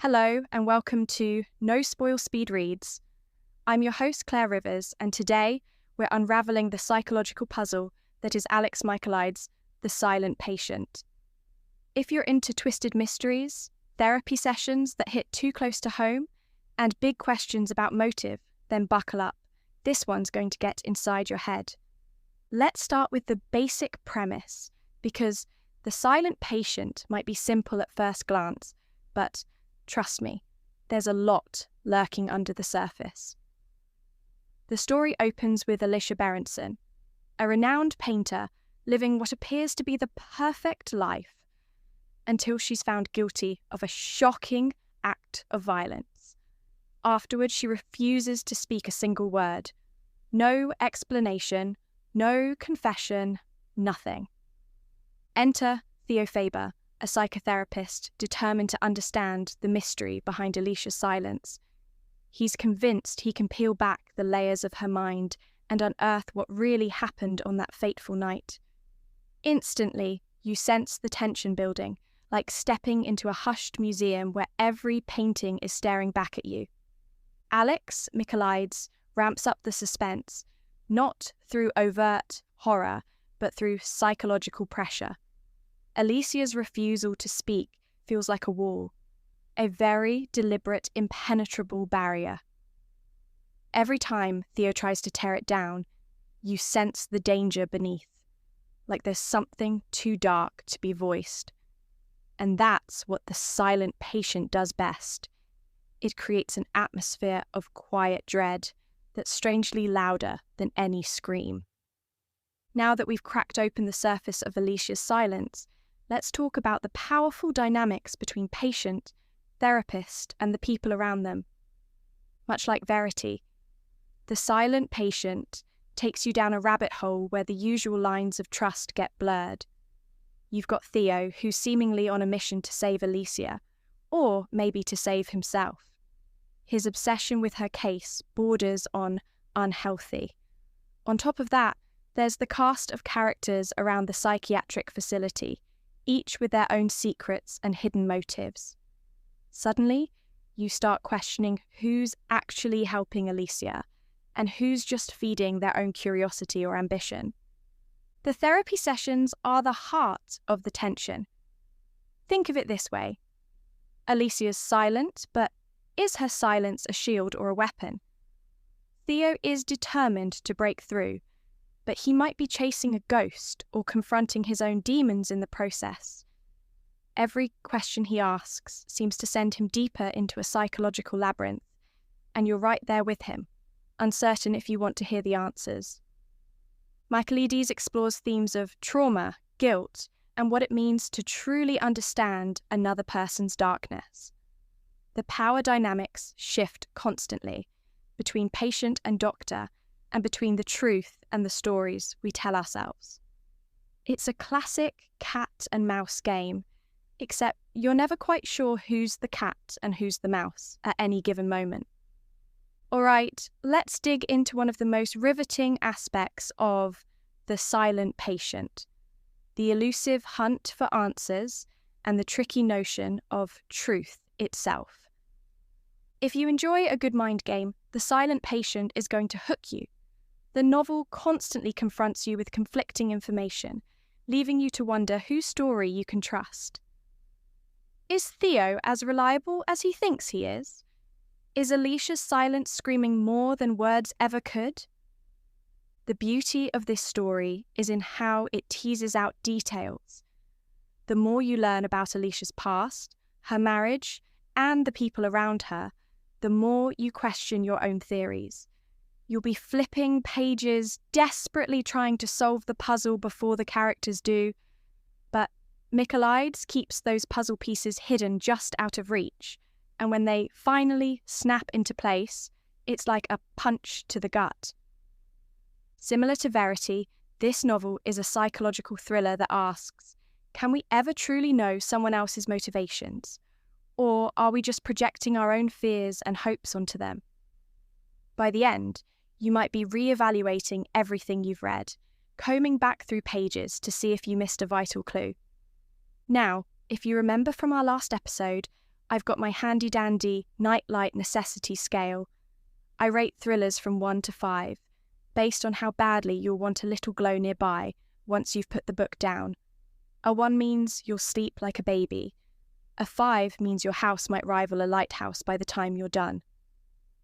Hello and welcome to No Spoil Speed Reads. I'm your host Claire Rivers, and today we're unraveling the psychological puzzle that is Alex Michaelides' The Silent Patient. If you're into twisted mysteries, therapy sessions that hit too close to home, and big questions about motive, then buckle up. This one's going to get inside your head. Let's start with the basic premise, because The Silent Patient might be simple at first glance, but trust me, there's a lot lurking under the surface. The story opens with Alicia Berenson, a renowned painter living what appears to be the perfect life, until she's found guilty of a shocking act of violence. Afterwards, she refuses to speak a single word. No explanation, no confession, nothing. Enter Theo Faber, a psychotherapist determined to understand the mystery behind Alicia's silence. He's convinced he can peel back the layers of her mind and unearth what really happened on that fateful night. Instantly, you sense the tension building, like stepping into a hushed museum where every painting is staring back at you. Alex Michaelides ramps up the suspense, not through overt horror, but through psychological pressure. Alicia's refusal to speak feels like a wall, a very deliberate, impenetrable barrier. Every time Theo tries to tear it down, you sense the danger beneath, like there's something too dark to be voiced. And that's what The Silent Patient does best. It creates an atmosphere of quiet dread that's strangely louder than any scream. Now that we've cracked open the surface of Alicia's silence, let's talk about the powerful dynamics between patient, therapist, and the people around them. Much like Verity, The Silent Patient takes you down a rabbit hole where the usual lines of trust get blurred. You've got Theo, who's seemingly on a mission to save Alicia, or maybe to save himself. His obsession with her case borders on unhealthy. On top of that, there's the cast of characters around the psychiatric facility, each with their own secrets and hidden motives. Suddenly, you start questioning who's actually helping Alicia and who's just feeding their own curiosity or ambition. The therapy sessions are the heart of the tension. Think of it this way. Alicia's silent, but is her silence a shield or a weapon? Theo is determined to break through, but he might be chasing a ghost or confronting his own demons in the process. Every question he asks seems to send him deeper into a psychological labyrinth, and you're right there with him, uncertain if you want to hear the answers. Michaelides explores themes of trauma, guilt, and what it means to truly understand another person's darkness. The power dynamics shift constantly between patient and doctor, and between the truth and the stories we tell ourselves. It's a classic cat and mouse game, except you're never quite sure who's the cat and who's the mouse at any given moment. All right, let's dig into one of the most riveting aspects of The Silent Patient, the elusive hunt for answers and the tricky notion of truth itself. If you enjoy a good mind game, The Silent Patient is going to hook you. The novel constantly confronts you with conflicting information, leaving you to wonder whose story you can trust. Is Theo as reliable as he thinks he is? Is Alicia's silence screaming more than words ever could? The beauty of this story is in how it teases out details. The more you learn about Alicia's past, her marriage, and the people around her, the more you question your own theories. You'll be flipping pages, desperately trying to solve the puzzle before the characters do, but Michaelides keeps those puzzle pieces hidden just out of reach, and when they finally snap into place, it's like a punch to the gut. Similar to Verity, this novel is a psychological thriller that asks, can we ever truly know someone else's motivations? Or are we just projecting our own fears and hopes onto them? By the end, you might be re-evaluating everything you've read, combing back through pages to see if you missed a vital clue. Now, if you remember from our last episode, I've got my handy-dandy nightlight necessity scale. I rate thrillers from 1 to 5, based on how badly you'll want a little glow nearby once you've put the book down. A 1 means you'll sleep like a baby. A 5 means your house might rival a lighthouse by the time you're done.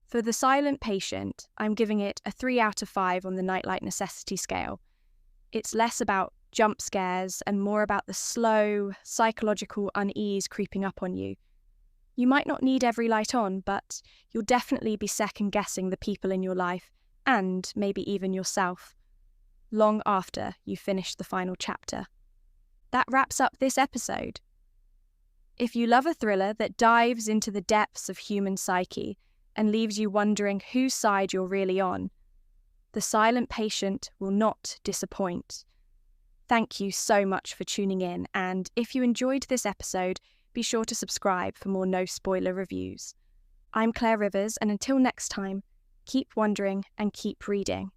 For The Silent Patient, I'm giving it a 3 out of 5 on the nightlight necessity scale. It's less about jump scares and more about the slow, psychological unease creeping up on you. You might not need every light on, but you'll definitely be second-guessing the people in your life, and maybe even yourself, long after you finish the final chapter. That wraps up this episode. If you love a thriller that dives into the depths of human psyche and leaves you wondering whose side you're really on, The Silent Patient will not disappoint. Thank you so much for tuning in, and if you enjoyed this episode, be sure to subscribe for more no-spoiler reviews. I'm Claire Rivers, and until next time, keep wondering and keep reading.